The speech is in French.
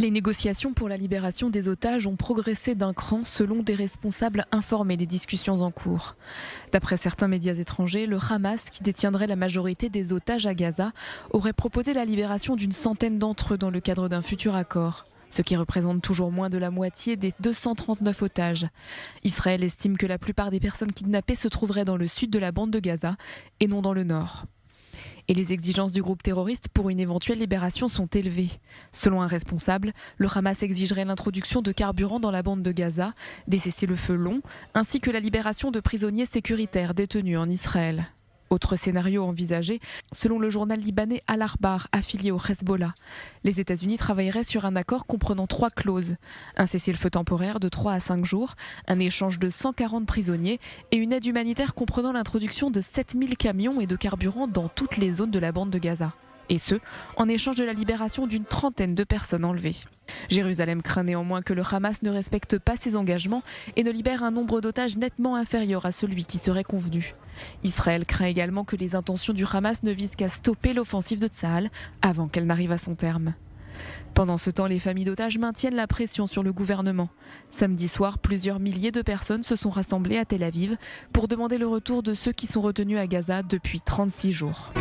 Les négociations pour la libération des otages ont progressé d'un cran selon des responsables informés des discussions en cours. D'après certains médias étrangers, le Hamas, qui détiendrait la majorité des otages à Gaza, aurait proposé la libération d'une centaine d'entre eux dans le cadre d'un futur accord, ce qui représente toujours moins de la moitié des 239 otages. Israël estime que la plupart des personnes kidnappées se trouveraient dans le sud de la bande de Gaza et non dans le nord. Et les exigences du groupe terroriste pour une éventuelle libération sont élevées. Selon un responsable, le Hamas exigerait l'introduction de carburant dans la bande de Gaza, des cessez-le-feu longs, ainsi que la libération de prisonniers sécuritaires détenus en Israël. Autre scénario envisagé, selon le journal libanais Al-Akhbar, affilié au Hezbollah. Les États-Unis travailleraient sur un accord comprenant 3 clauses. Un cessez-le-feu temporaire de 3 à 5 jours, un échange de 140 prisonniers et une aide humanitaire comprenant l'introduction de 7000 camions et de carburant dans toutes les zones de la bande de Gaza. Et ce, en échange de la libération d'une trentaine de personnes enlevées. Jérusalem craint néanmoins que le Hamas ne respecte pas ses engagements et ne libère un nombre d'otages nettement inférieur à celui qui serait convenu. Israël craint également que les intentions du Hamas ne visent qu'à stopper l'offensive de Tsahal avant qu'elle n'arrive à son terme. Pendant ce temps, les familles d'otages maintiennent la pression sur le gouvernement. Samedi soir, plusieurs milliers de personnes se sont rassemblées à Tel Aviv pour demander le retour de ceux qui sont retenus à Gaza depuis 36 jours.